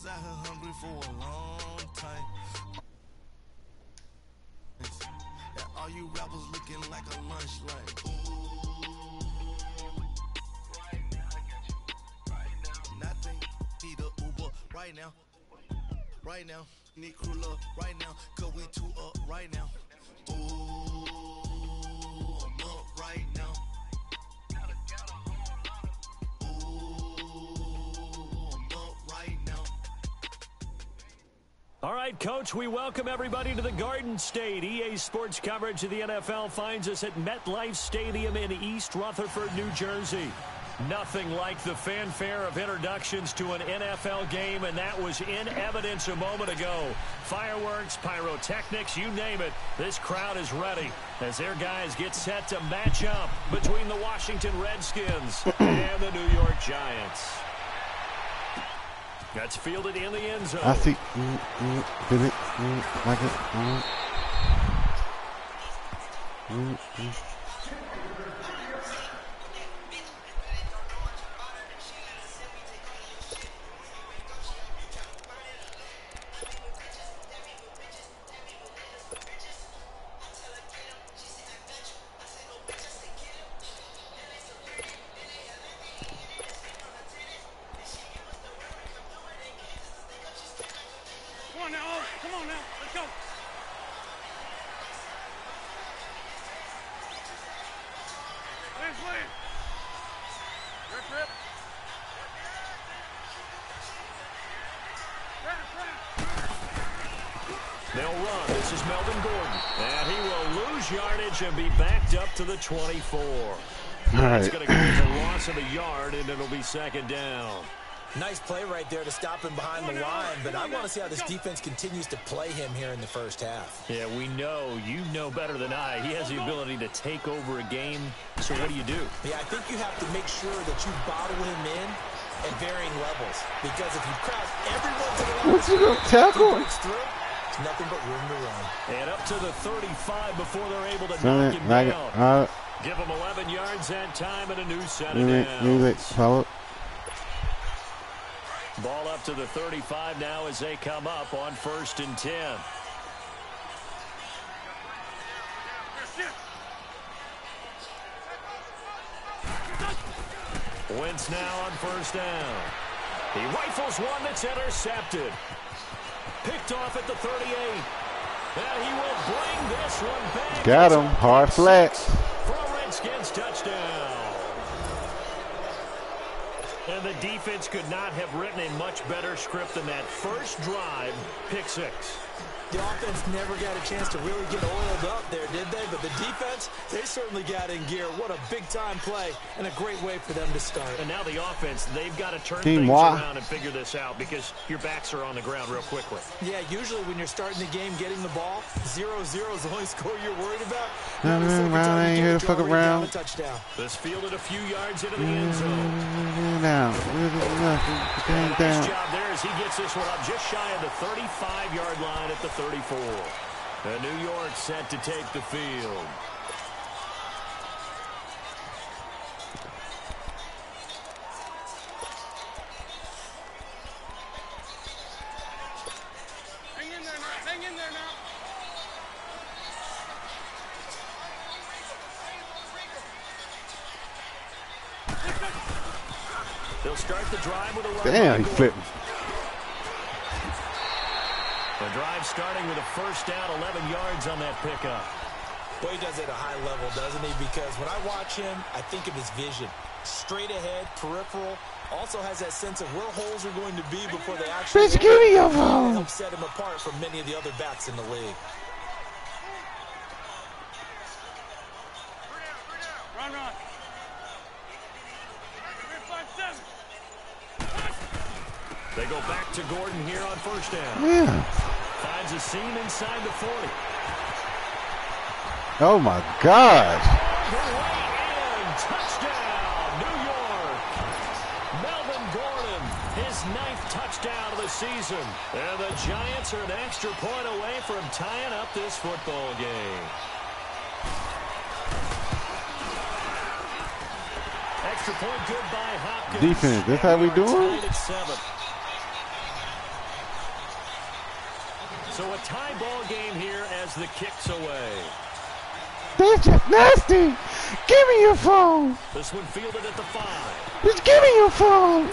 was out here hungry for a long time. And all you rappers looking like a lunch line. Right now, I got you. Right now. Nothing. Need a Uber right now. Right now. Need crew love right now. Cause we two up right now. Ooh, I'm up right now. All right, Coach, we welcome everybody to the Garden State. EA Sports coverage of the NFL finds us at MetLife Stadium in East Rutherford, New Jersey. Nothing like the fanfare of introductions to an NFL game, and that was in evidence a moment ago. Fireworks, pyrotechnics, you name it. This crowd is ready as their guys get set to match up between the Washington Redskins and the New York Giants. That's fielded in the end zone. I see. Did it? Like it? They'll run. This is Melvin Gordon. And he will lose yardage and be backed up to the 24. All right. It's going to go as a loss of a yard, and it'll be second down. Nice play right there to stop him behind the line, but I want to see how this defense continues to play him here in the first half. Yeah, we know. You know better than I. He has the ability to take over a game. So what do you do? Yeah, I think you have to make sure that you bottle him in at varying levels, because if you crowd everyone to the line, what's he gonna tackle? It's nothing but room to run. And up to the 35 before they're able to knock him down. Give him 11 yards that time and a new set of downs. Ball up to the 35 now as they come up on 1st and 10. Wentz now on 1st down. He rifles one that's intercepted. Picked off at the 38. And he will bring this one back. Got him. Hard flex. For a Redskins touchdown. And the defense could not have written a much better script than that. First drive, pick 6. The offense never got a chance to really get oiled up there, did they? But the defense, they certainly got in gear. What a big-time play and a great way for them to start. And now the offense, they've got to turn things around and figure this out because your backs are on the ground real quickly. Yeah, usually when you're starting the game, getting the ball, 0-0 is the only score you're worried about. I ain't here to fuck around. This fielded a few yards into the end zone. Down. Nice job there as he gets this one up just shy of the 35-yard line at the 34. And New York set to take the field. Hang in there now. Hang in there now. They'll start the drive with a run. Damn, he flipped. The drive starting with a 1st down, 11 yards on that pickup. Well, he does it at a high level, doesn't he? Because when I watch him, I think of his vision. Straight ahead, peripheral. Also has that sense of where holes are going to be before they actually help set him apart from many of the other backs in the league. Run, run. They go back to Gordon here on 1st down. Yeah. Finds a seam inside the 40. Oh, my God. Touchdown, New York. Melvin Gordon, his 9th touchdown of the season. And the Giants are an extra point away from tying up this football game. Extra point good by Hopkins. Defense, that's how we doing? So a tie ball game here as the kick's away. That's just nasty. Give me your phone. This one fielded at the 5. Just give me your phone.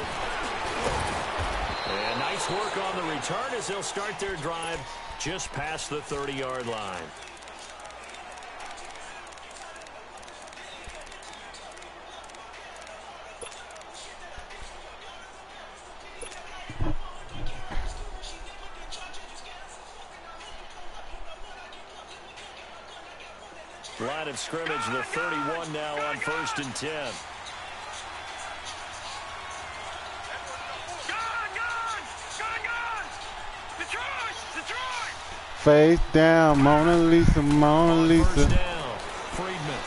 And nice work on the return as they'll start their drive just past the 30-yard line. Line of scrimmage, the 31 now on 1st and 10. Face down, Mona Lisa, Mona Lisa. First down, Friedman.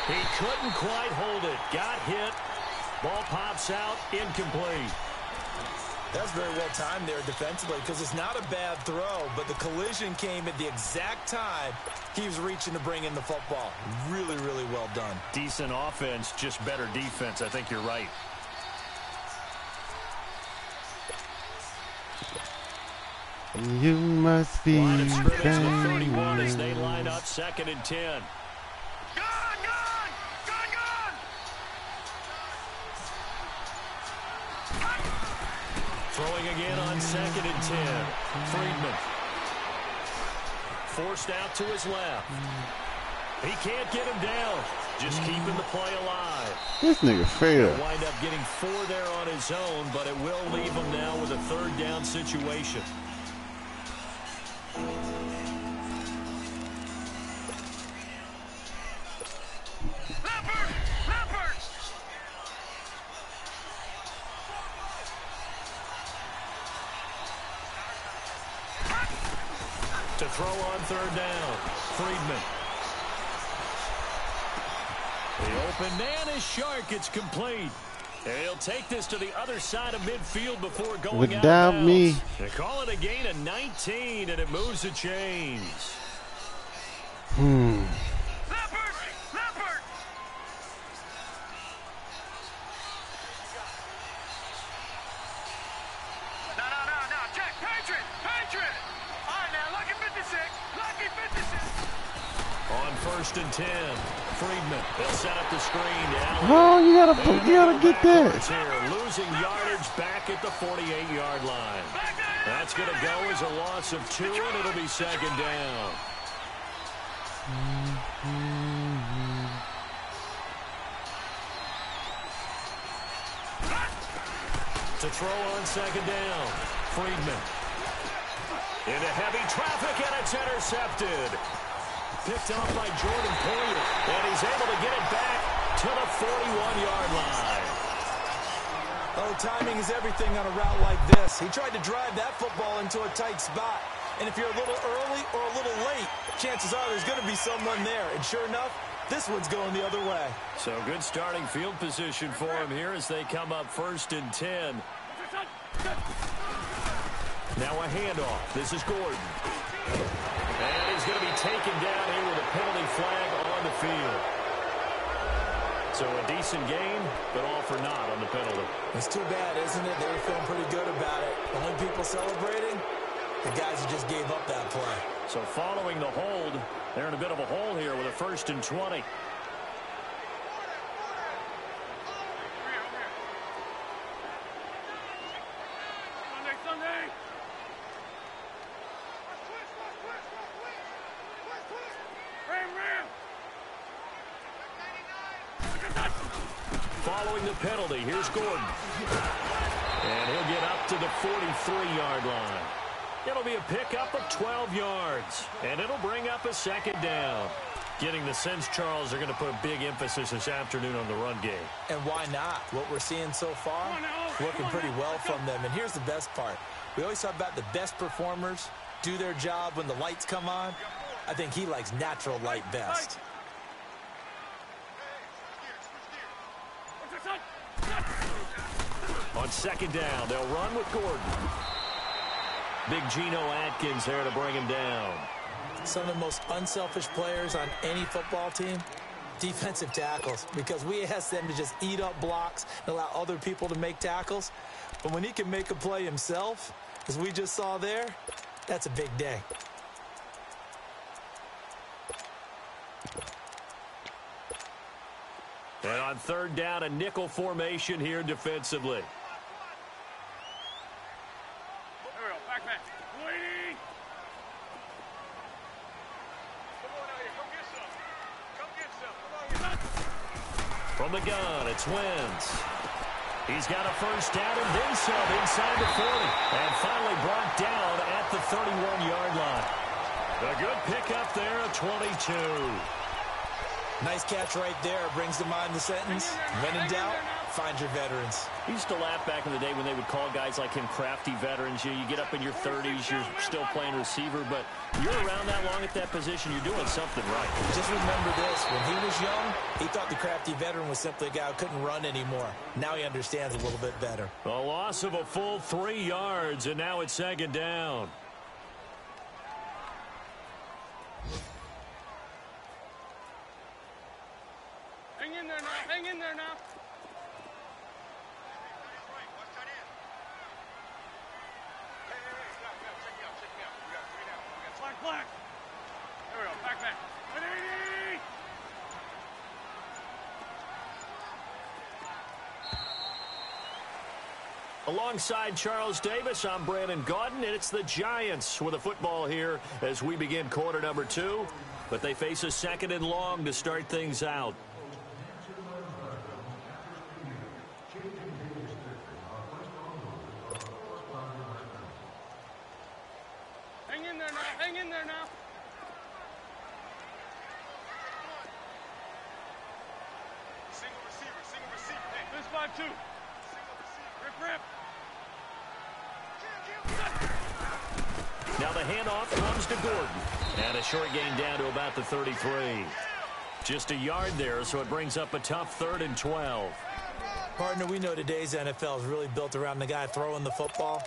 He couldn't quite hold it. Got hit. Ball pops out, incomplete. That was very well timed there defensively because it's not a bad throw, but the collision came at the exact time he was reaching to bring in the football. Really, really well done. Decent offense, just better defense. I think you're right. You must be Line of scrimmage, the 31 famous. as they line up 2nd and 10. Throwing again on 2nd and 10. Friedman. Forced out to his left. He can't get him down. Just keeping the play alive. This nigga failed. Wind up getting 4 there on his own, but it will leave him now with a 3rd down situation. To throw on 3rd down, Friedman. The open man is Shark. It's complete. And he'll take this to the other side of midfield before going Without out of me. bounds. They call it a gain of 19, and it moves the chains. On 1st and 10, Friedman. They'll set up the screen to Allen. Oh, you gotta get that. Here, losing yardage back at the 48-yard line. That's going to go as a loss of 2, and it'll be 2nd down. To throw on 2nd down, Friedman. Into heavy traffic, and it's intercepted. Picked off by Jordan Poyer, and he's able to get it back to the 41-yard line. Oh, timing is everything on a route like this. He tried to drive that football into a tight spot. And if you're a little early or a little late, chances are there's going to be someone there. And sure enough, this one's going the other way. So good starting field position for him here as they come up 1st and 10. Now a handoff. This is Gordon. And he's going to be taken down here with a penalty flag on the field. So a decent game, but all for naught on the penalty. It's too bad, isn't it? They were feeling pretty good about it. The only people celebrating, the guys who just gave up that play. So following the hold, they're in a bit of a hole here with a 1st and 20. Following the penalty, here's Gordon. And he'll get up to the 43-yard line. It'll be a pickup of 12 yards, and it'll bring up a 2nd down. Getting the sense, Charles, they're going to put a big emphasis this afternoon on the run game. And why not? What we're seeing so far, working pretty well from them. And here's the best part. We always talk about the best performers do their job when the lights come on. I think he likes natural light best. On 2nd down, they'll run with Gordon. Big Geno Atkins there to bring him down. Some of the most unselfish players on any football team, defensive tackles, because we ask them to just eat up blocks and allow other people to make tackles. But when he can make a play himself, as we just saw there, that's a big day. And on third down, a nickel formation here defensively. There we go. Back. Waiting. Come on out here. Come get some. Come get some. Come on, From the gun, it's Wentz. He's got a first down and then some inside the 40. And finally brought down at the 31-yard line. A good pickup there, a 22. Nice catch right there. Brings to mind the sentence, when in doubt, find your veterans. I used to laugh back in the day when they would call guys like him crafty veterans. You get up in your 30s, you're still playing receiver, but you're around that long at that position, you're doing something right. Just remember this. When he was young, he thought the crafty veteran was simply a guy who couldn't run anymore. Now he understands a little bit better. A loss of a full 3 yards, and now it's second down. Hang in there now. Hang in there now. Black. There we go. Back. Ready. Alongside Charles Davis, I'm Brandon Gaudin, and it's the Giants with a football here as we begin quarter number 2. But they face a second and long to start things out. Hang in there now. Single receiver. Hey, this 5-2. Rip. Now the handoff comes to Gordon. And a short gain down to about the 33. Just a yard there, so it brings up a tough 3rd and 12. Partner, we know today's NFL is really built around the guy throwing the football.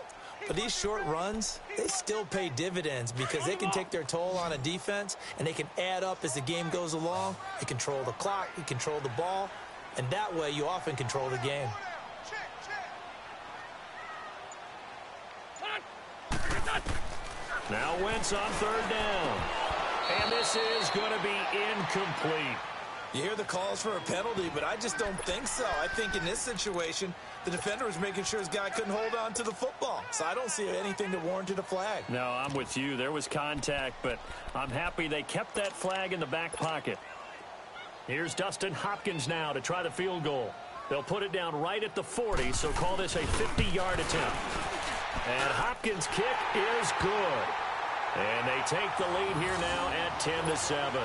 But these short runs, they still pay dividends because they can take their toll on a defense, and they can add up as the game goes along. You control the clock, you control the ball, and that way you often control the game. Now Wentz on third down. And this is going to be incomplete. You hear the calls for a penalty, but I just don't think so. I think in this situation, the defender was making sure his guy couldn't hold on to the football. So I don't see anything that warranted a flag. No, I'm with you. There was contact, but I'm happy they kept that flag in the back pocket. Here's Dustin Hopkins now to try the field goal. They'll put it down right at the 40, so call this a 50-yard attempt. And Hopkins' kick is good. And they take the lead here now at 10-7.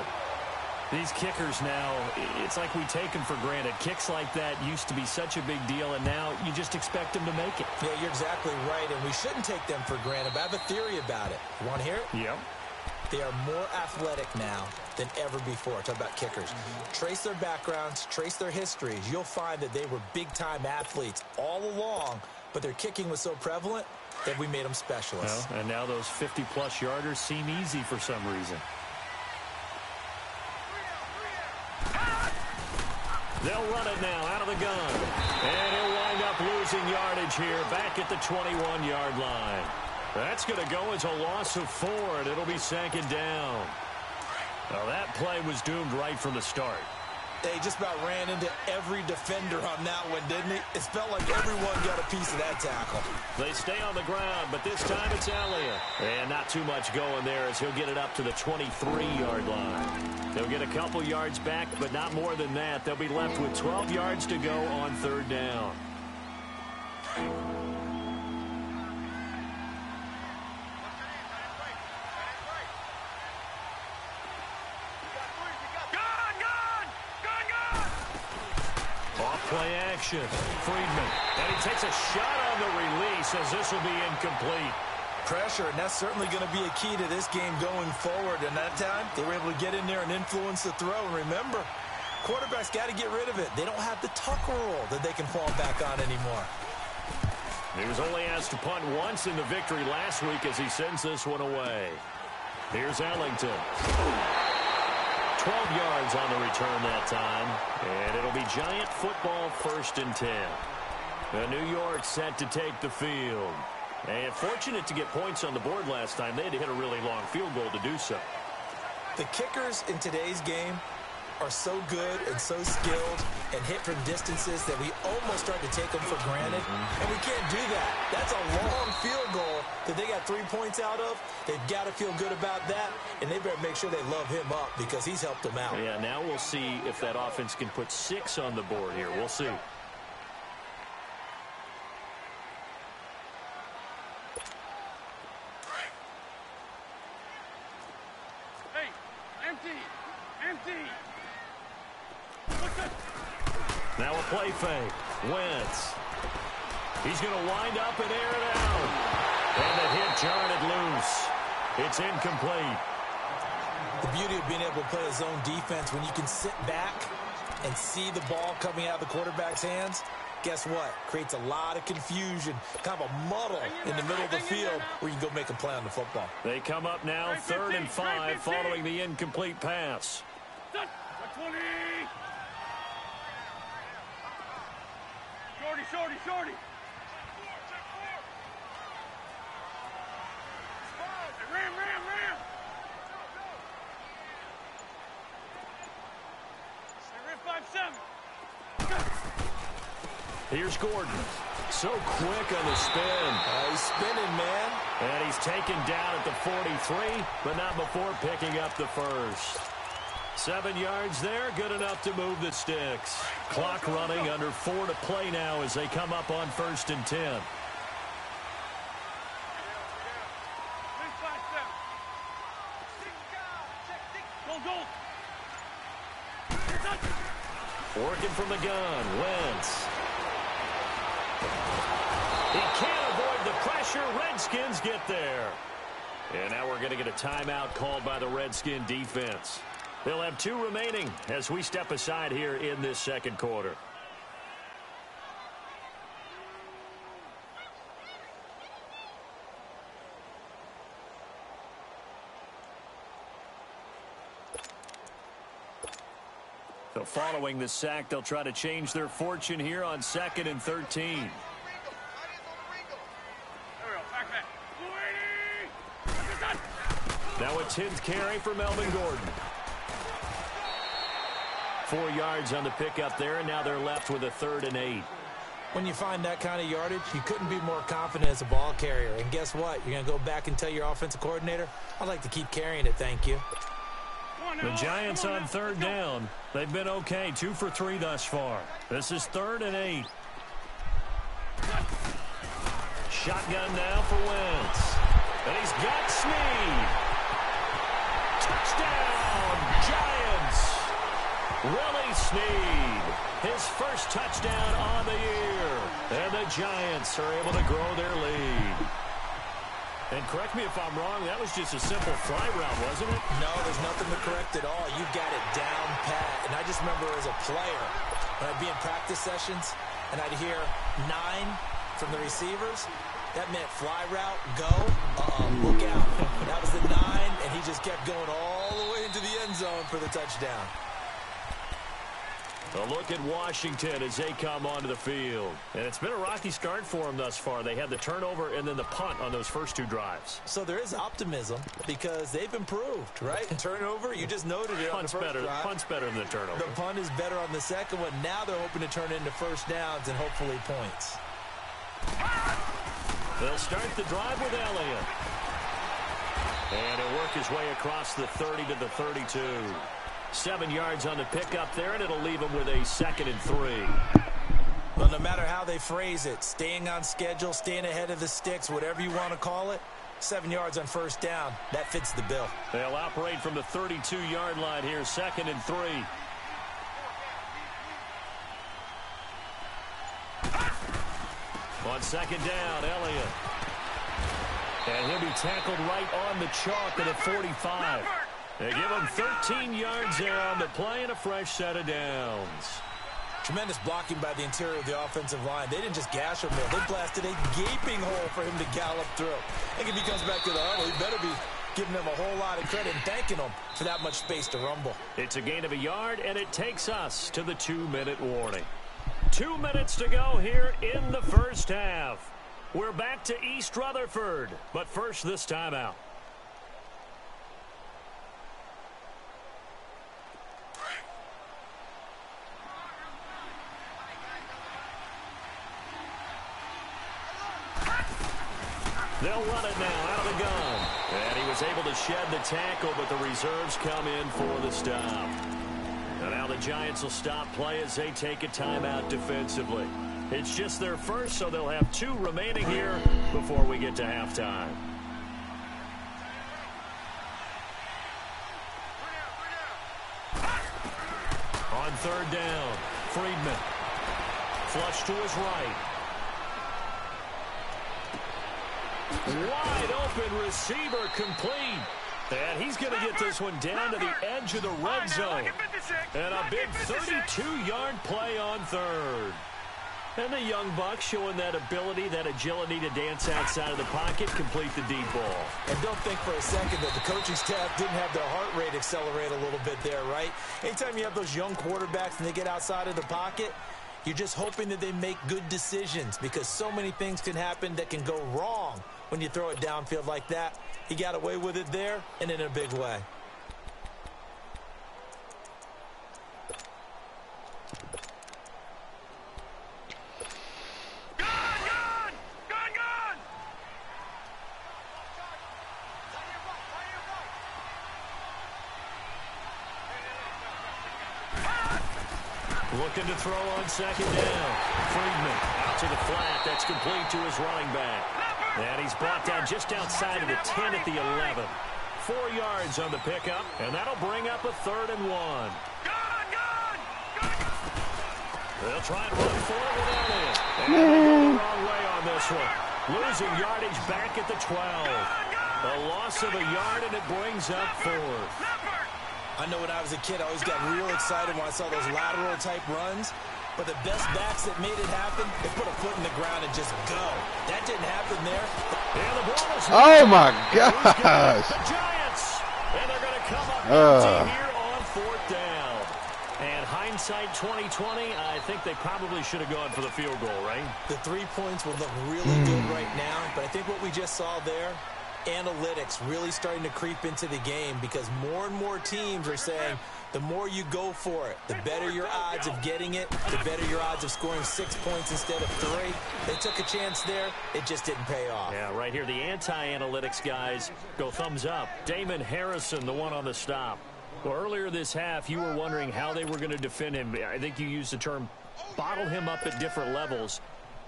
These kickers now, it's like we take them for granted. Kicks like that used to be such a big deal, and now you just expect them to make it. Yeah, you're exactly right, and we shouldn't take them for granted. But I have a theory about it. You want to hear it? Yep. They are more athletic now than ever before. Talk about kickers. Trace their backgrounds, trace their histories. You'll find that they were big-time athletes all along, but their kicking was so prevalent that we made them specialists. Well, and now those 50-plus yarders seem easy for some reason. They'll run it now out of the gun. And he'll wind up losing yardage here back at the 21-yard line. That's going to go as a loss of 4, and it'll be second down. Well, that play was doomed right from the start. They just about ran into every defender on that one, didn't he? It felt like everyone got a piece of that tackle. They stay on the ground, but this time it's Elliott. And not too much going there as he'll get it up to the 23-yard line. They'll get a couple yards back, but not more than that. They'll be left with 12 yards to go on third down. Play action. Friedman. And he takes a shot on the release as this will be incomplete. Pressure, and that's certainly going to be a key to this game going forward. And that time, they were able to get in there and influence the throw. And remember, quarterbacks got to get rid of it. They don't have the Tucker rule that they can fall back on anymore. He was only asked to punt once in the victory last week as he sends this one away. Here's Ellington. 12 yards on the return that time. And it'll be Giant football 1st and 10. New York set to take the field. And fortunate to get points on the board last time. They had to hit a really long field goal to do so. The kickers in today's game are so good and so skilled and hit from distances that we almost start to take them for granted. And we can't do that. That's a long field goal that they got 3 points out of. They've got to feel good about that, and they better make sure they love him up because he's helped them out. Yeah, now we'll see if that offense can put 6 on the board here. We'll see. Hey, empty. Now a play fake. Wentz. He's going to wind up and air it out. And the hit jarred it loose. It's incomplete. The beauty of being able to play a zone defense when you can sit back and see the ball coming out of the quarterback's hands, guess what? Creates a lot of confusion, kind of a muddle in the middle of the field where you can go make a play on the football. They come up now 3rd and 5 following the incomplete pass. 20. Shorty. Ram. Ram 5-7. Here's Gordon. So quick on the spin. He's spinning, man. And he's taken down at the 43, but not before picking up the first. 7 yards there, good enough to move the sticks. Clock running, under 4 to play now as they come up on 1st and 10. Working from the gun, Wentz. He can't avoid the pressure. Redskins get there. And now we're going to get a timeout called by the Redskin defense. They'll have 2 remaining as we step aside here in this 2nd quarter. So following the sack, they'll try to change their fortune here on 2nd and 13. Now a 10th carry for Melvin Gordon. 4 yards on the pickup there, and now they're left with a 3rd and 8. When you find that kind of yardage, you couldn't be more confident as a ball carrier. And guess what? You're going to go back and tell your offensive coordinator, I'd like to keep carrying it, thank you. The Giants on 3rd down. They've been okay, 2 for 3 thus far. This is 3rd and 8. Shotgun now for Wentz. And he's got Snead. Touchdown, Giants. Willie Snead, his first touchdown on the year. And the Giants are able to grow their lead. And correct me if I'm wrong, that was just a simple fly route, wasn't it? No, there's nothing to correct at all. You got it down pat. And I just remember as a player, when I'd be in practice sessions, and I'd hear 9 from the receivers, that meant fly route, go, look out. That was the 9, and he just kept going all the way into the end zone for the touchdown. A look at Washington as they come onto the field. And it's been a rocky start for them thus far. They had the turnover and then the punt on those first 2 drives. So there is optimism because they've improved, right? Turnover, you just noted it on the first drive. Punt's better than the turnover. The punt is better on the second one. Now they're hoping to turn it into first downs and hopefully points. They'll start the drive with Elliott. And he'll work his way across the 30 to the 32. 7 yards on the pickup there, and it'll leave him with a 2nd and 3. Well, no matter how they phrase it, staying on schedule, staying ahead of the sticks, whatever you want to call it, 7 yards on first down, that fits the bill. They'll operate from the 32-yard line here, 2nd and 3. On 2nd down, Elliott. And he'll be tackled right on the chalk at the 45. They give him 13 yards there on the play and a fresh set of downs. Tremendous blocking by the interior of the offensive line. They didn't just gash him there. They blasted a gaping hole for him to gallop through. I think if he comes back to the huddle, he better be giving them a whole lot of credit and thanking them for that much space to rumble. It's a gain of a yard, and it takes us to the 2-minute warning. 2 minutes to go here in the first half. We're back to East Rutherford, but first this timeout. They'll run it now out of the gun. And he was able to shed the tackle, but the reserves come in for the stop. And now the Giants will stop play as they take a timeout defensively. It's just their first, so they'll have 2 remaining here before we get to halftime. On third down, Friedman. Flush to his right. Wide open receiver complete. And he's going to get this one down to the edge of the red zone. And a big 32-yard play on third. And the young buck showing that ability, that agility to dance outside of the pocket, complete the deep ball. And don't think for a second that the coaching staff didn't have their heart rate accelerate a little bit there, right? Anytime you have those young quarterbacks and they get outside of the pocket, you're just hoping that they make good decisions because so many things can happen that can go wrong when you throw it downfield like that. He got away with it there and in a big way. Looking to throw on second down. Friedman out to the flat. That's complete to his running back. And he's brought down just outside of the 10 at the 11. 4 yards on the pickup, and that'll bring up a 3rd and 1. They'll try and run for it without it. And they go the wrong way on this one. Losing yardage back at the 12. A loss of a yard, and it brings up 4th. I know when I was a kid, I always got real excited when I saw those lateral-type runs. But the best backs that made it happen, they put a foot in the ground and just go. That didn't happen there. And the ball is Oh, my gosh. The Giants. And they're going to come up empty here on 4th down. And hindsight 2020, I think they probably should have gone for the field goal, right? The 3 points will look really good right now. But I think what we just saw there, analytics really starting to creep into the game because more and more teams are saying the more you go for it, the better your odds of getting it, the better your odds of scoring 6 points instead of 3. They took a chance there. It just didn't pay off. Yeah, right here, the anti-analytics guys go thumbs up. Damon Harrison, the one on the stop. Well, earlier this half, you were wondering how they were going to defend him. I think you used the term bottle him up at different levels.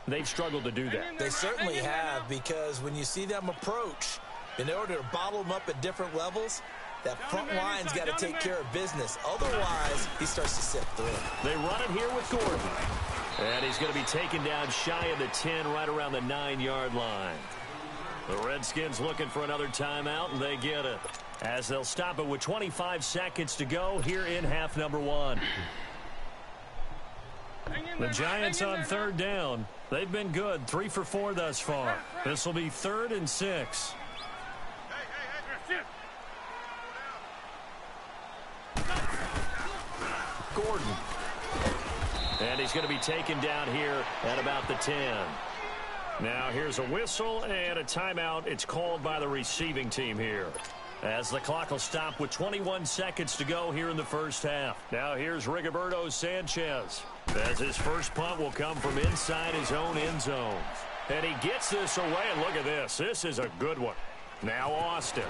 They've struggled to do that. They certainly have because when you see them approach, in order to bottle them up at different levels, that front line's got to take care of business. Otherwise, he starts to sift through. They run it here with Gordon. And he's going to be taken down shy of the 10, right around the 9-yard line. The Redskins looking for another timeout, and they get it. As they'll stop it with 25 seconds to go here in half number 1. The Giants on 3rd down. They've been good, 3 for 4 thus far. This will be 3rd and 6. Gordon. And he's going to be taken down here at about the 10. Now here's a whistle and a timeout. It's called by the receiving team here. As the clock will stop with 21 seconds to go here in the first half. Now here's Rigoberto Sanchez. As his first punt will come from inside his own end zone. And he gets this away, and look at this. This is a good one. Now Austin.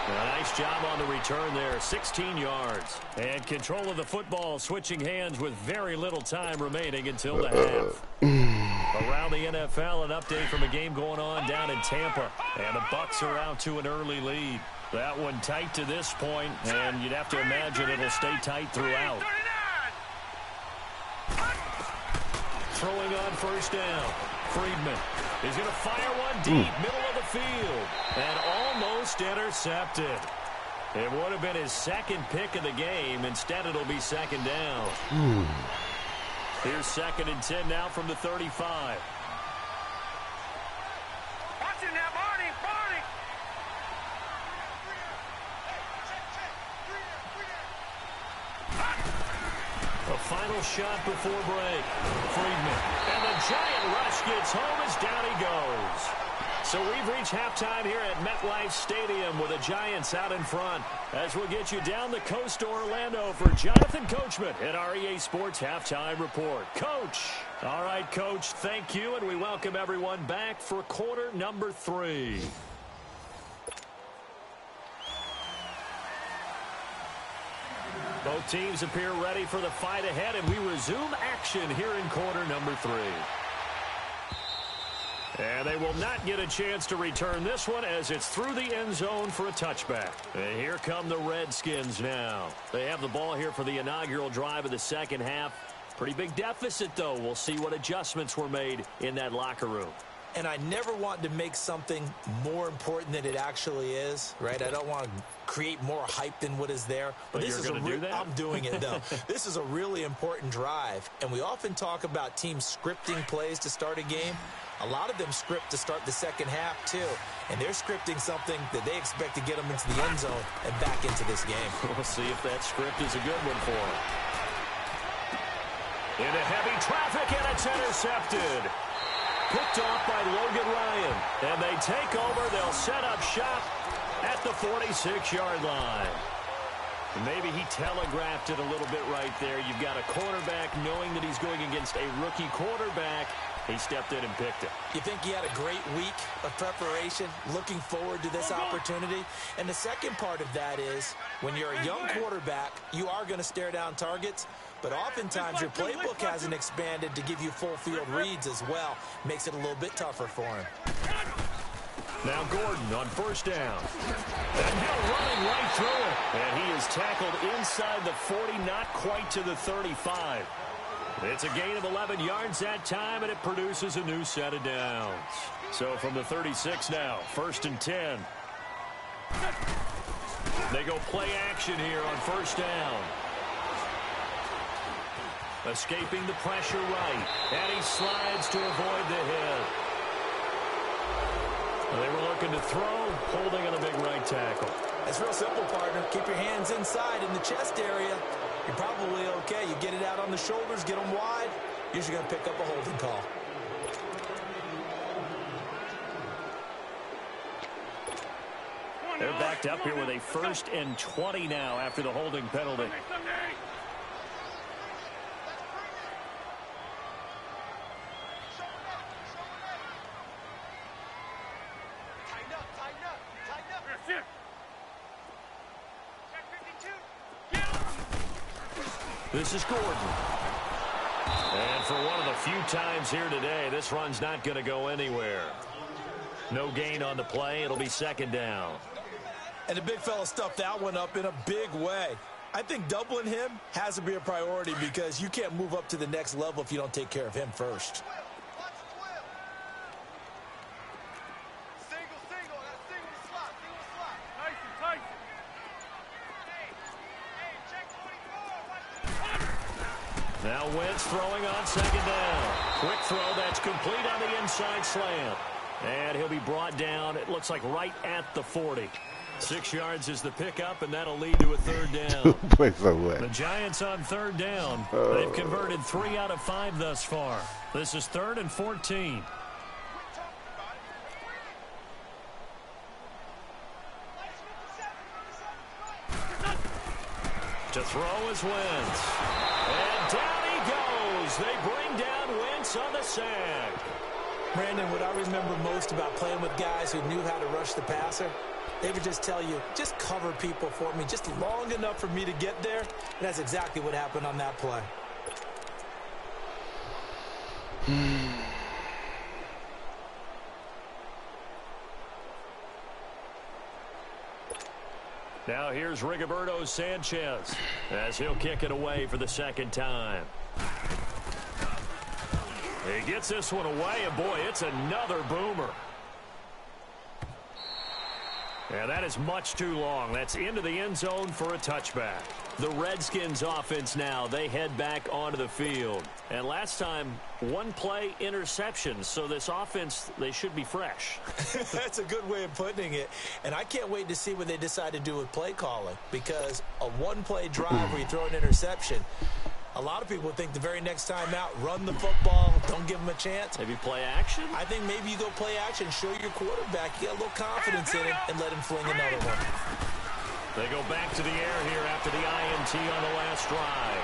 A nice job on the return there, 16 yards. And control of the football switching hands with very little time remaining until the half. Around the NFL, an update from a game going on down in Tampa. And the Bucs are out to an early lead. That one tight to this point, and you'd have to imagine it'll stay tight throughout. Throwing on first down. Friedman. He's going to fire one deep, middle of the field, and almost intercepted. It would have been his second pick of the game. Instead, it'll be second down. Here's 2nd and 10 now from the 35. Watch it now, Marty. final shot before break. Friedman. And the giant rush gets home as down he goes. So we've reached halftime here at MetLife Stadium with the Giants out in front. As we'll get you down the coast to Orlando for Jonathan Coachman at our EA Sports Halftime Report. Coach. All right, Coach, thank you, and we welcome everyone back for quarter number 3. Both teams appear ready for the fight ahead, and we resume action here in quarter number 3. And they will not get a chance to return this one as it's through the end zone for a touchback. And here come the Redskins now. They have the ball here for the inaugural drive of the second half. Pretty big deficit, though. We'll see what adjustments were made in that locker room. And I never want to make something more important than it actually is, right? I don't want to create more hype than what is there. But this is I'm doing it, though. This is a really important drive. And we often talk about teams scripting plays to start a game. A lot of them script to start the second half, too. And they're scripting something that they expect to get them into the end zone and back into this game. We'll see if that script is a good one for them. Into heavy traffic, and it's intercepted. Picked off by Logan Ryan. And they take over. They'll set up shop at the 46-yard line. Maybe he telegraphed it a little bit right there. You've got a quarterback knowing that he's going against a rookie quarterback. He stepped in and picked it. You think he had a great week of preparation, looking forward to this opportunity? And the second part of that is, when you're a young quarterback, you are going to stare down targets, but oftentimes your playbook hasn't expanded to give you full field reads as well. Makes it a little bit tougher for him. Now Gordon on first down. And Hill running right through it. And he is tackled inside the 40, not quite to the 35. It's a gain of 11 yards that time, and it produces a new set of downs. So from the 36 now, 1st and 10. They go play action here on first down. Escaping the pressure right, and he slides to avoid the hit. They were looking to throw, holding on a big right tackle. It's real simple, partner. Keep your hands inside in the chest area. You're probably okay. You get it out on the shoulders, get them wide. Usually going to pick up a holding call. They're backed up here with a 1st and 20 now after the holding penalty. This is Gordon. And for one of the few times here today, this run's not going to go anywhere. No gain on the play. It'll be 2nd down. And the big fella stuffed that one up in a big way. I think doubling him has to be a priority because you can't move up to the next level if you don't take care of him first. Now Wentz throwing on 2nd down. Quick throw that's complete on the inside slant. And he'll be brought down, it looks like right at the 40. 6 yards is the pickup, and that'll lead to a 3rd down. Play so well. The Giants on 3rd down. They've converted 3 out of 5 thus far. This is 3rd and 14. To throw is Wentz. And down he goes. They bring down Wentz on the sack. Brandon, what I remember most about playing with guys who knew how to rush the passer, they would just tell you, just cover people for me, just long enough for me to get there. And that's exactly what happened on that play. Now here's Rigoberto Sanchez as he'll kick it away for the 2nd time. He gets this one away, and boy, it's another boomer. And that is much too long. That's into the end zone for a touchback. The Redskins offense now, they head back onto the field. And last time, 1 play interception. So this offense, they should be fresh. That's a good way of putting it. And I can't wait to see what they decide to do with play calling. Because a 1-play drive where you throw an interception, A lot of people think the very next time out, run the football, don't give them a chance. Maybe play action? I think maybe you go play action, show your quarterback you got a little confidence in him, and let him fling another one. They go back to the air here after the INT on the last drive.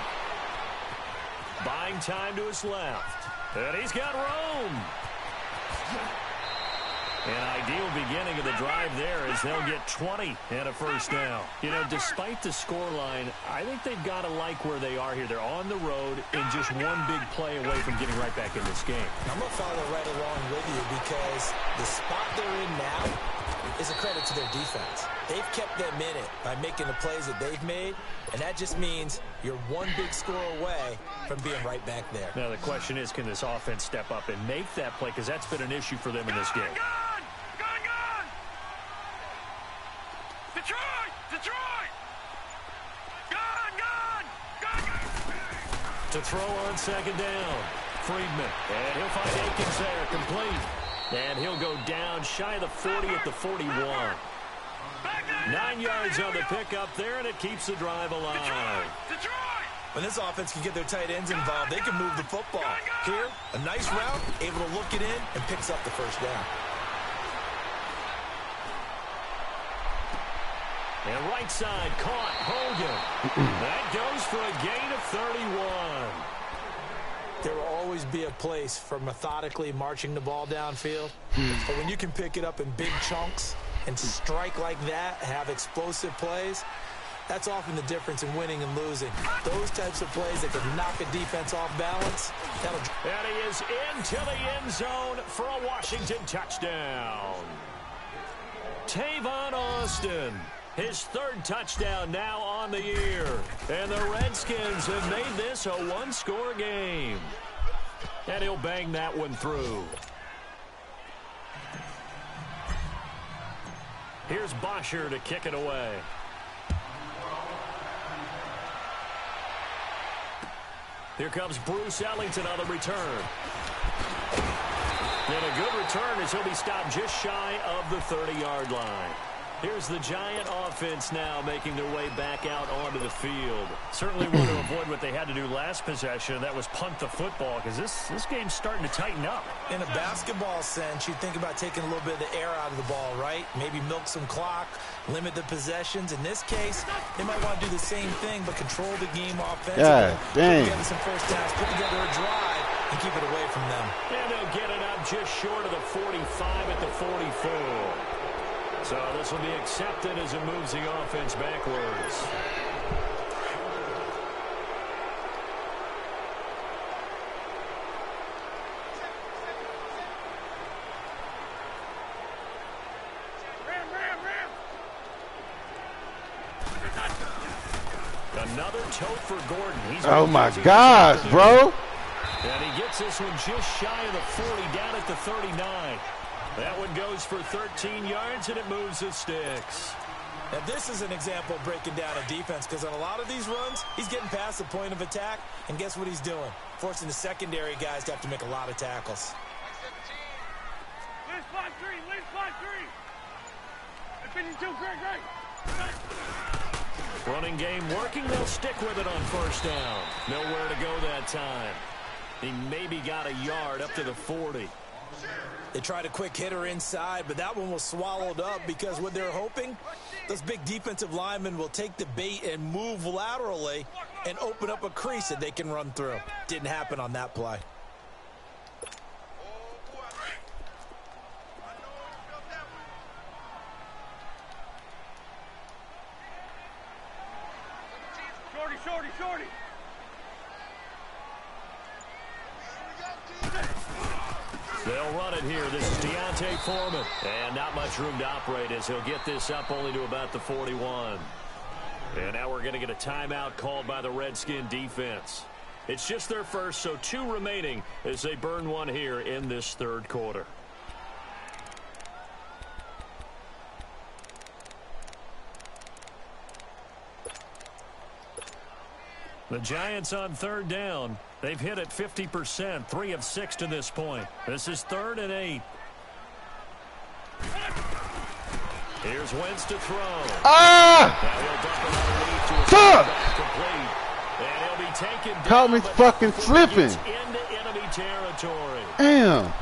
Buying time to his left. And he's got room. An ideal beginning of the drive there as they'll get 20 and a first down. You know, despite the scoreline, I think they've got to like where they are here. They're on the road and just one big play away from getting right back in this game. I'm going to follow right along with you because the spot they're in now is a credit to their defense. They've kept them in it by making the plays that they've made, and that just means you're one big score away from being right back there. Now, the question is, can this offense step up and make that play? Because that's been an issue for them in this game. Gun! Detroit! Gun! To throw on second down. Friedman. And he'll find Akins there, complete. And he'll go down shy of the 40 at the 41. 9 yards on the pickup there, and it keeps the drive alive. Detroit! When this offense can get their tight ends involved, they can move the football. Here, a nice route, able to look it in, and picks up the first down. And right side, caught, Hogan. That goes for a gain of 31. There will always be a place for methodically marching the ball downfield. But when you can pick it up in big chunks and strike like that, have explosive plays, that's often the difference in winning and losing. Those types of plays that can knock a defense off balance, that'll... And he is into the end zone for a Washington touchdown. Tavon Austin, his third touchdown now on the year. And the Redskins have made this a one-score game. And he'll bang that one through. Here's Bosher to kick it away. Here comes Bruce Ellington on the return. And a good return as he'll be stopped just shy of the 30-yard line. Here's the Giant offense now making their way back out onto the field. Certainly want to avoid what they had to do last possession, that was punt the football, because this game's starting to tighten up. In a basketball sense, you think about taking a little bit of the air out of the ball, right? Maybe milk some clock, limit the possessions. In this case, they might want to do the same thing, but control the game offensively. Yeah, dang. Put together some first downs, put together a drive, and keep it away from them. And they'll get it up just short of the 45 at the 44. So this will be accepted as it moves the offense backwards. Ram! Another tote for Gordon. He's Oh my gosh, bro. And he gets this one just shy of the 40, down at the 39. That one goes for 13 yards, and it moves the sticks. Now, this is an example of breaking down a defense, because on a lot of these runs, he's getting past the point of attack, and guess what he's doing? Forcing the secondary guys to have to make a lot of tackles. Lead spot three. Opinion 2, great. Running game working. They'll stick with it on first down. Nowhere to go that time. He maybe got a yard up to the 40. They tried a quick hitter inside, but that one was swallowed up because what they're hoping, those big defensive linemen will take the bait and move laterally and open up a crease that they can run through. Didn't happen on that play. Shorty. They'll run it here. This is Deontay Foreman. And not much room to operate as he'll get this up only to about the 41. And now we're going to get a timeout called by the Redskin defense. It's just their first, so 2 remaining as they burn one here in this third quarter. The Giants on third down. They've hit it 50%, 3 of 6 to this point. This is 3rd and 8. Here's Wentz to throw. Ah! Now he'll dump it underneath to his back complete. And he'll be taken down. Caught me fucking slipping. Into enemy territory. Damn.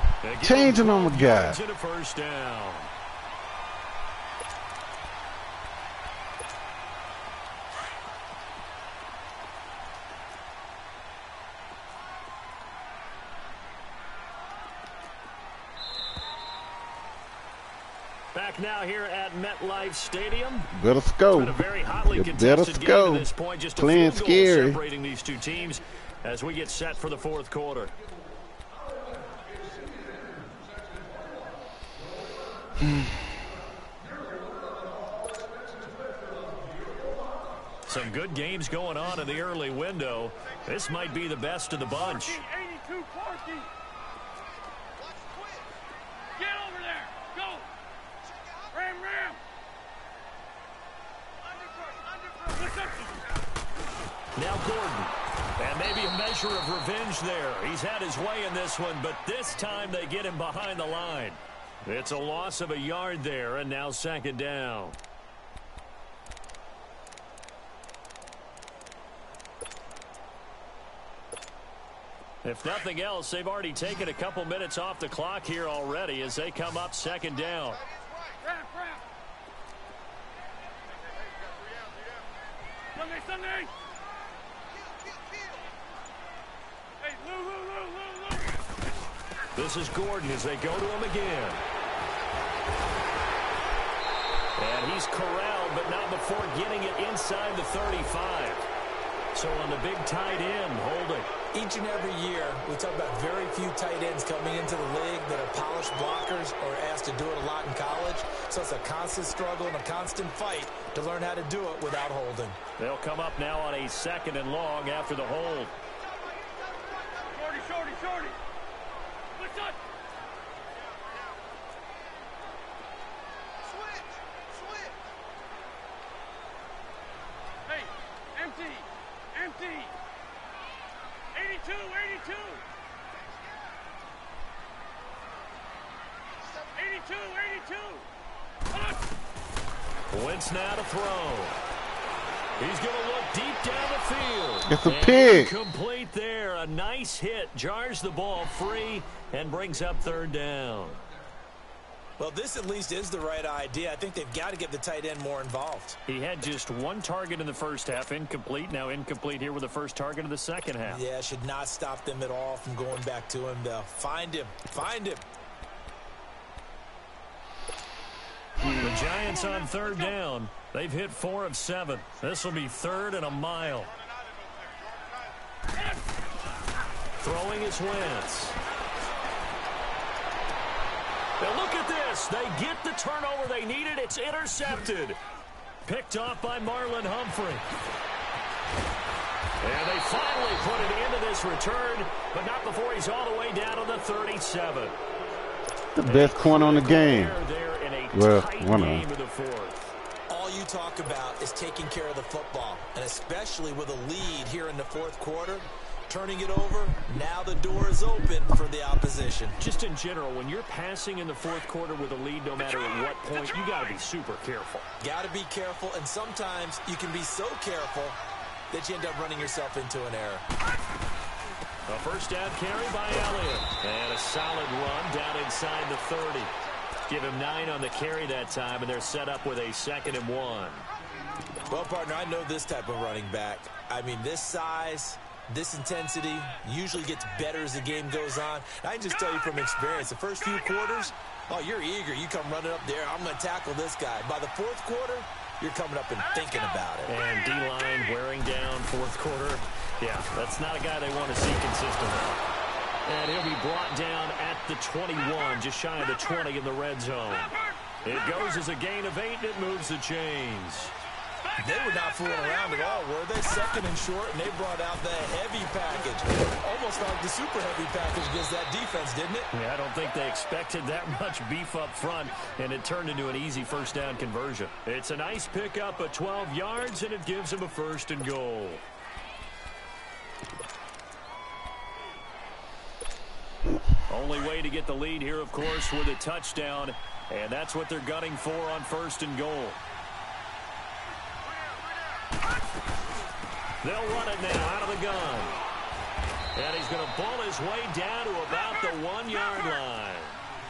Changing on the guy. And a first down. Back now here at MetLife Stadium. Better go. It's been a very hotly You contested better game go. to this point. Just a Playing field goal scary. separating these two teams as we get set for the fourth quarter. Some good games going on in the early window. This might be the best of the bunch. 82, 40. Get over there. Go. Ram. Now Gordon. And maybe a measure of revenge there. He's had his way in this one, but this time they get him behind the line. It's a loss of a yard there, and now second down. If nothing else, they've already taken a couple minutes off the clock here already as they come up second down. Sunday. Hey, Lou. This is Gordon as they go to him again. And he's corralled, but not before getting it inside the 35. So on the big tight end, holding. Each and every year, we talk about very few tight ends coming into the league that are polished blockers or asked to do it a lot in college. So it's a constant struggle and a constant fight to learn how to do it without holding. They'll come up now on a second and long after the hold. Shorty. What's up? Switch. Hey, empty. 82. 82. Wentz now to throw. He's going to look deep down the field. It's a pig. Complete there. A nice hit. Jars the ball free and brings up third down. Well, this at least is the right idea. I think they've got to get the tight end more involved. He had just one target in the first half. Incomplete. Now incomplete here with the first target of the second half. Yeah, should not stop them at all from going back to him, though. Find him. The Giants on third down. They've hit 4 of 7. This will be third and a mile. Throwing is Wentz. Now look at this. They get the turnover they needed. It's intercepted. Picked off by Marlon Humphrey. And they finally put it into this return, but not before he's all the way down to the 37. The best corner on the game. Well, one of them. All you talk about is taking care of the football, and especially with a lead here in the fourth quarter, turning it over, now the door is open for the opposition. Just in general, when you're passing in the fourth quarter with a lead, no matter at what point, you got to be super careful. Got to be careful, and sometimes you can be so careful that you end up running yourself into an error. A first down carry by Elliott. And a solid run down inside the 30. Give him 9 on the carry that time, and they're set up with a 2nd and 1. Well, partner, I know this type of running back. I mean, this size, this intensity usually gets better as the game goes on. I can just tell you from experience, the first few quarters, oh, you're eager. You come running up there. I'm going to tackle this guy. By the fourth quarter, you're coming up and thinking about it. And D-line wearing down fourth quarter. Yeah, that's not a guy they want to see consistently. And he'll be brought down at the 21, just shy of the 20 in the red zone. It goes as a gain of 8, and it moves the chains. They were not fooling around at all, were they? 2nd and short, and they brought out the heavy package. Almost like the super heavy package against that defense, didn't it? Yeah, I don't think they expected that much beef up front, and it turned into an easy first down conversion. It's a nice pickup of 12 yards, and it gives them a 1st and goal. Only way to get the lead here, of course, with a touchdown, and that's what they're gunning for on 1st and goal. They'll run it now out of the gun. And he's going to ball his way down to about the 1-yard line.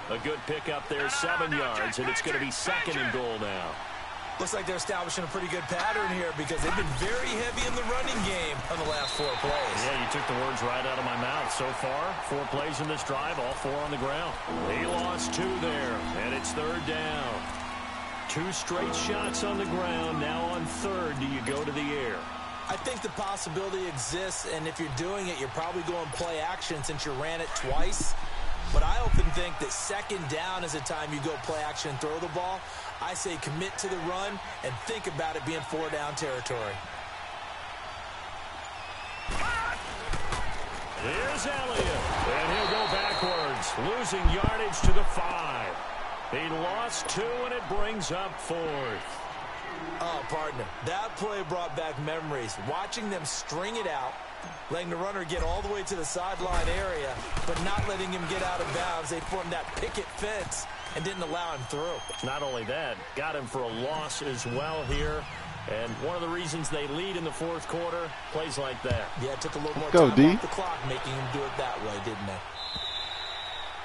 A good pickup there, 7 yards, and it's going to be 2nd and goal now. Looks like they're establishing a pretty good pattern here because they've been very heavy in the running game on the last 4 plays. Yeah, you took the words right out of my mouth. So far, 4 plays in this drive, all 4 on the ground. He lost 2 there, and it's 3rd down. 2 straight shots on the ground. Now on 3rd, do you go to the air? I think the possibility exists, and if you're doing it, you're probably going play action since you ran it twice. But I often think that 2nd down is the time you go play action and throw the ball. I say commit to the run and think about it being 4-down territory. Here's Elliott, and he'll go backwards, losing yardage to the 5. He lost 2, and it brings up 4th. Oh, partner, that play brought back memories. Watching them string it out, letting the runner get all the way to the sideline area, but not letting him get out of bounds. They formed that picket fence and didn't allow him through. Not only that, got him for a loss as well here. And one of the reasons they lead in the 4th quarter, plays like that. Yeah, it took a little more time off the clock making him do it that way, didn't they?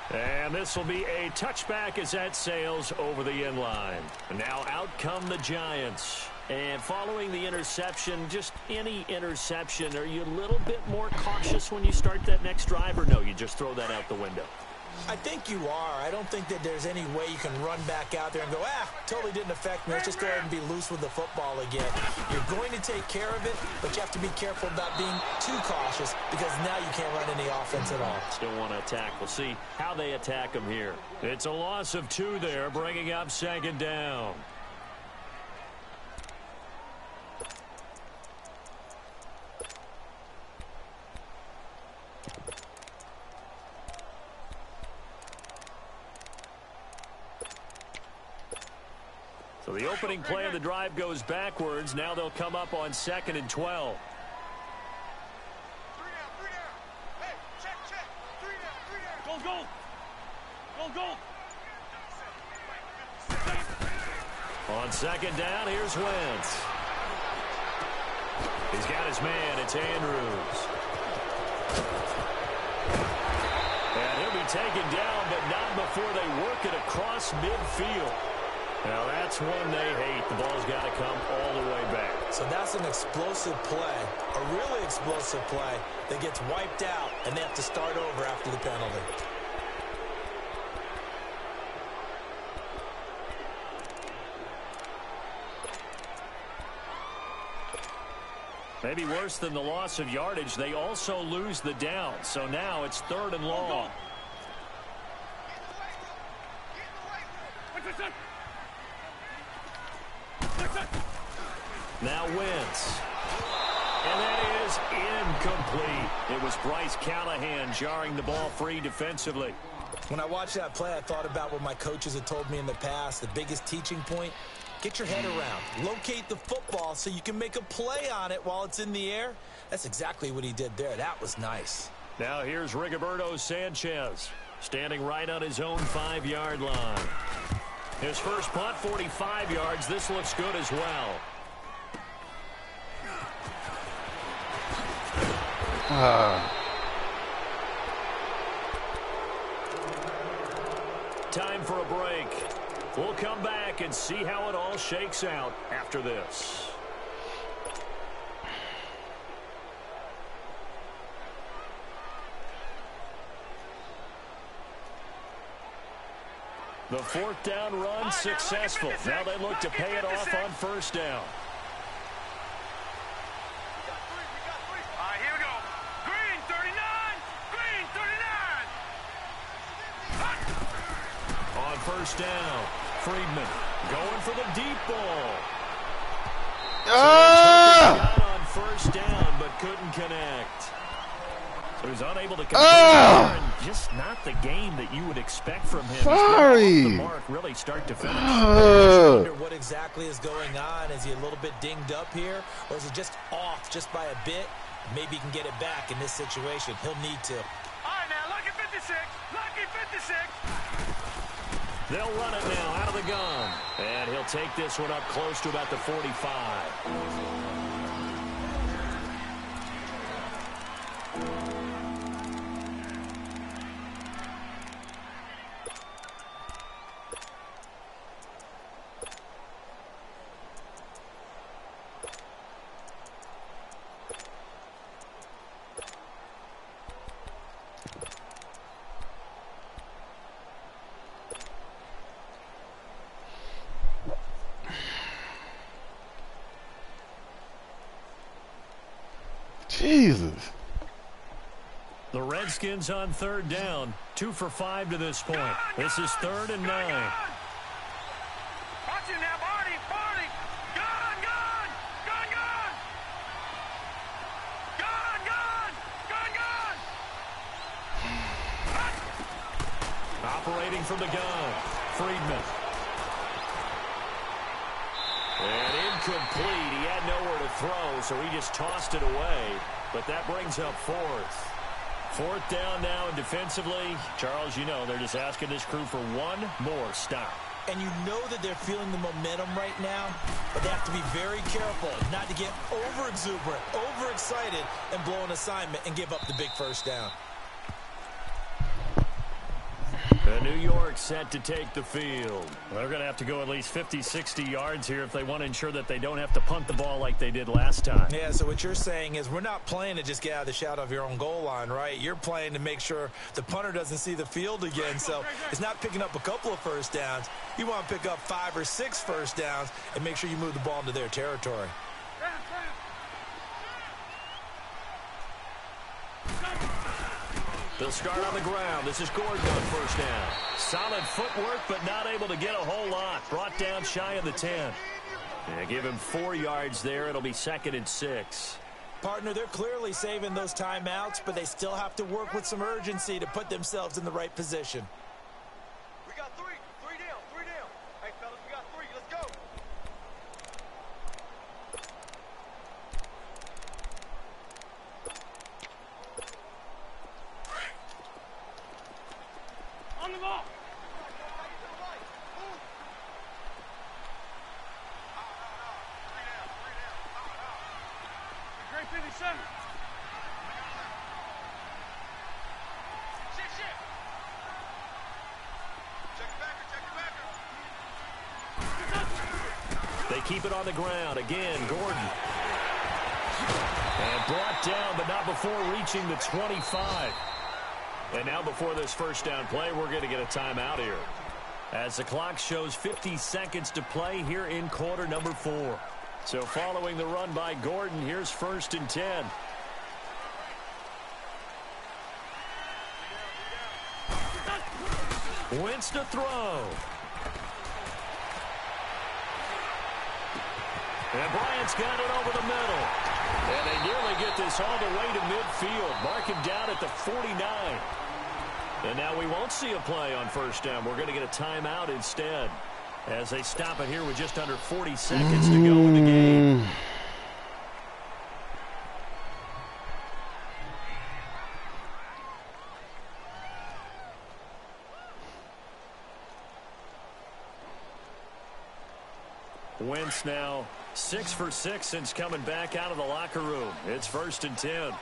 And this will be a touchback as that sails over the end line. And now out come the Giants. And following the interception, just any interception, are you a little bit more cautious when you start that next drive, or no, you just throw that out the window? I think you are. I don't think that there's any way you can run back out there and go, totally didn't affect me. Let's just go ahead and be loose with the football again. You're going to take care of it, but you have to be careful about being too cautious because now you can't run any offense at all. Still want to attack. We'll see how they attack them here. It's a loss of 2 there, bringing up 2nd down. So the opening play of the drive goes backwards. Now they'll come up on 2nd and 12. 3 down, 3 down. Hey, check. 3 down, 3 down. Go. On 2nd down, here's Wentz. He's got his man. It's Andrews. And he'll be taken down, but not before they work it across midfield. Now, that's one they hate. The ball's got to come all the way back. So that's an explosive play, a really explosive play that gets wiped out, and they have to start over after the penalty. Maybe worse than the loss of yardage, they also lose the down. So now it's 3rd and long. Now Wentz. And that is incomplete. It was Bryce Callahan jarring the ball free defensively. When I watched that play, I thought about what my coaches had told me in the past. The biggest teaching point, get your head around. Locate the football so you can make a play on it while it's in the air. That's exactly what he did there. That was nice. Now here's Rigoberto Sanchez, standing right on his own 5-yard line. His first punt, 45 yards. This looks good as well. Time for a break. We'll come back and see how it all shakes out after this. The 4th down run successful. Now they look to pay it off on 1st down. All right, here we go. Green, 39. Green, 39. On 1st down, Friedman going for the deep ball. Got on 1st down, but couldn't connect. So he's unable to connect. And just not the game that you would expect from him. Sorry. He's been off the mark, really start to finish. I wonder what exactly is going on. Is he a little bit dinged up here, or is he just off just by a bit? Maybe he can get it back in this situation. He'll need to. All right, now, lucky 56. Lucky 56. They'll run it now out of the gun. And he'll take this one up close to about the 45. Jesus. The Redskins on third down. 2 for 5 to this point. This is 3rd and 9. Watch it now, Barney. Barney. Gun, gun. Gun, gun. Gun, gun. Gun, gun. Operating from the gun. Friedman. And incomplete. He had nowhere to throw, so he just tossed it away. But that brings up 4th. 4th down now, and defensively, Charles, you know, they're just asking this crew for one more stop. And you know that they're feeling the momentum right now, but they have to be very careful not to get over-exuberant, overexcited, and blow an assignment and give up the big first down. New York set to take the field. They're going to have to go at least 50, 60 yards here if they want to ensure that they don't have to punt the ball like they did last time. Yeah, so what you're saying is we're not playing to just get out of the shadow of your own goal line, right? You're playing to make sure the punter doesn't see the field again. So it's not picking up a couple of first downs. You want to pick up 5 or 6 first downs and make sure you move the ball into their territory. They'll start on the ground. This is Gordon on first down. Solid footwork, but not able to get a whole lot. Brought down shy of the 10. Yeah, give him 4 yards there. It'll be 2nd and 6. Partner, they're clearly saving those timeouts, but they still have to work with some urgency to put themselves in the right position. We got 3. 3 down. 3 down. Hey, fellas, we got 3. Let's go. On the ball. Great 57. Shit. Check it back. They keep it on the ground. Again, Gordon. And brought down, but not before reaching the 25. And now before this first down play, we're going to get a timeout here. As the clock shows 50 seconds to play here in quarter number 4. So following the run by Gordon, here's 1st and 10. Wentz to throw. And Bryant's got it over the middle. And they nearly get this all the way to midfield. Mark him down at the 49. And now we won't see a play on first down. We're going to get a timeout instead as they stop it here with just under 40 seconds to go in the game. Wentz now 6 for 6 since coming back out of the locker room. It's 1st and 10.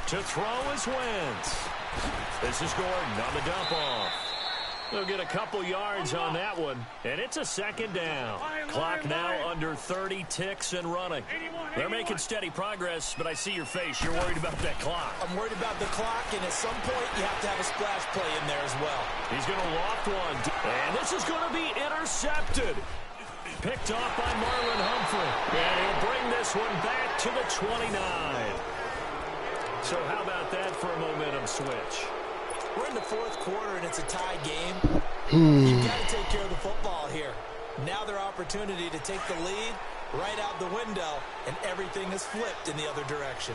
To throw is Wentz. This is Gordon on the dump off. They'll get a couple yards on that one, and it's a 2nd down. Clock now under 30 ticks and running. They're making steady progress, but I see your face. You're worried about that clock. I'm worried about the clock, and at some point you have to have a splash play in there as well. He's going to loft one, and this is going to be intercepted. Picked off by Marlon Humphrey, and he'll bring this one back to the 29. So how about that for a momentum switch? We're in the 4th quarter, and it's a tie game. You've got to take care of the football here. Now their opportunity to take the lead right out the window, and everything is flipped in the other direction.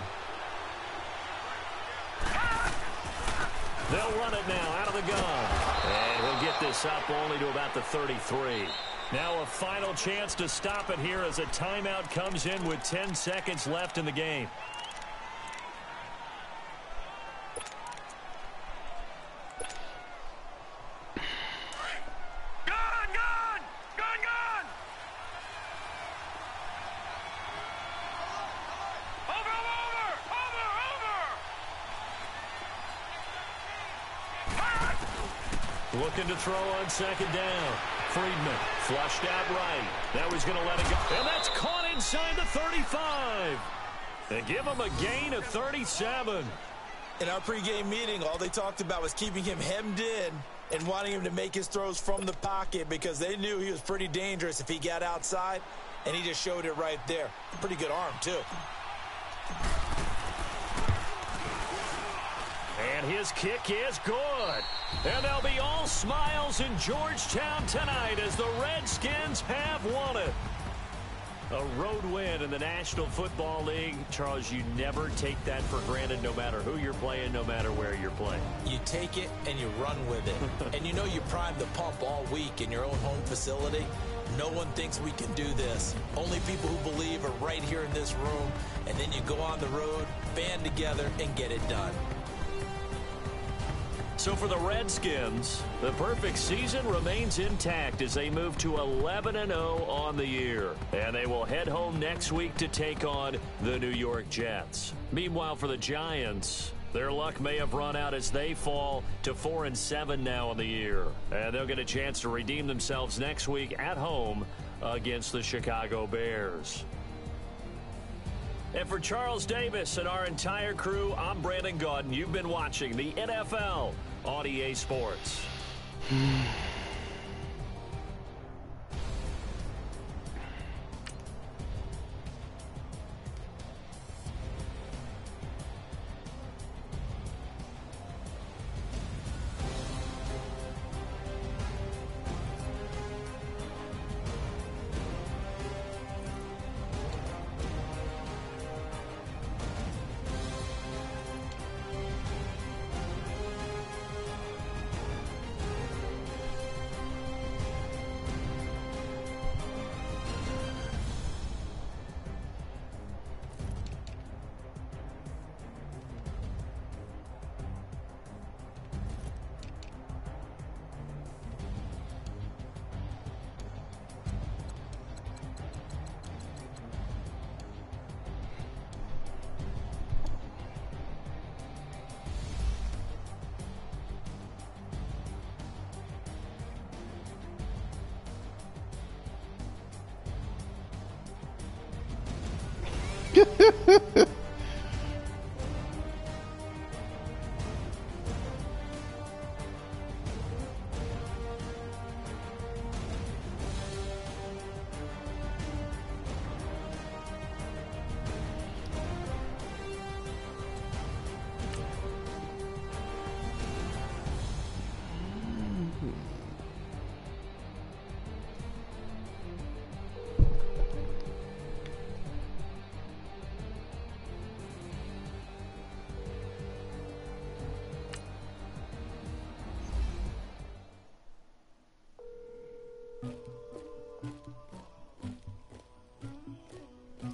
They'll run it now out of the gun. And he'll get this up only to about the 33. Now a final chance to stop it here as a timeout comes in with 10 seconds left in the game. Looking to throw on 2nd down. Friedman flushed out right. Now he's going to let it go. And that's caught inside the 35. They give him a gain of 37. In our pregame meeting, all they talked about was keeping him hemmed in and wanting him to make his throws from the pocket because they knew he was pretty dangerous if he got outside, and he just showed it right there. A pretty good arm, too. And his kick is good. And they'll be all smiles in Georgetown tonight as the Redskins have won it. A road win in the National Football League. Charles, you never take that for granted no matter who you're playing, no matter where you're playing. You take it and you run with it. And you know you primed the pump all week in your own home facility. No one thinks we can do this. Only people who believe are right here in this room. And then you go on the road, band together, and get it done. So for the Redskins, the perfect season remains intact as they move to 11-0 on the year. And they will head home next week to take on the New York Jets. Meanwhile, for the Giants, their luck may have run out as they fall to 4-7 now in the year. And they'll get a chance to redeem themselves next week at home against the Chicago Bears. And for Charles Davis and our entire crew, I'm Brandon Gaudin. You've been watching the NFL on EA Sports.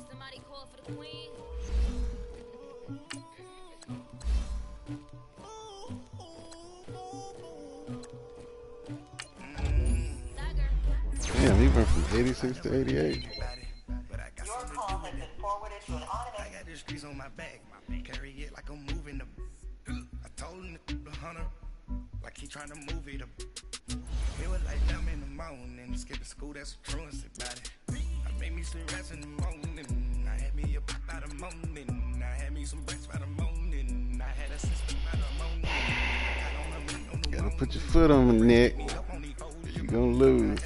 Somebody call for the queen. Damn, he went from 86 to 88. Your call has been forwarded to an automated. I got the streets on my back. Carry it like I'm moving the. I told him the hunter, like he trying to move it up. It was like them in the morning. Skipping school, that's a truancy about it. I made me some rest in the morning. I had me a pop out of morning. I had me some breakfast by the morning. I had a system by the morning. Gotta put your foot on the neck. You gonna lose.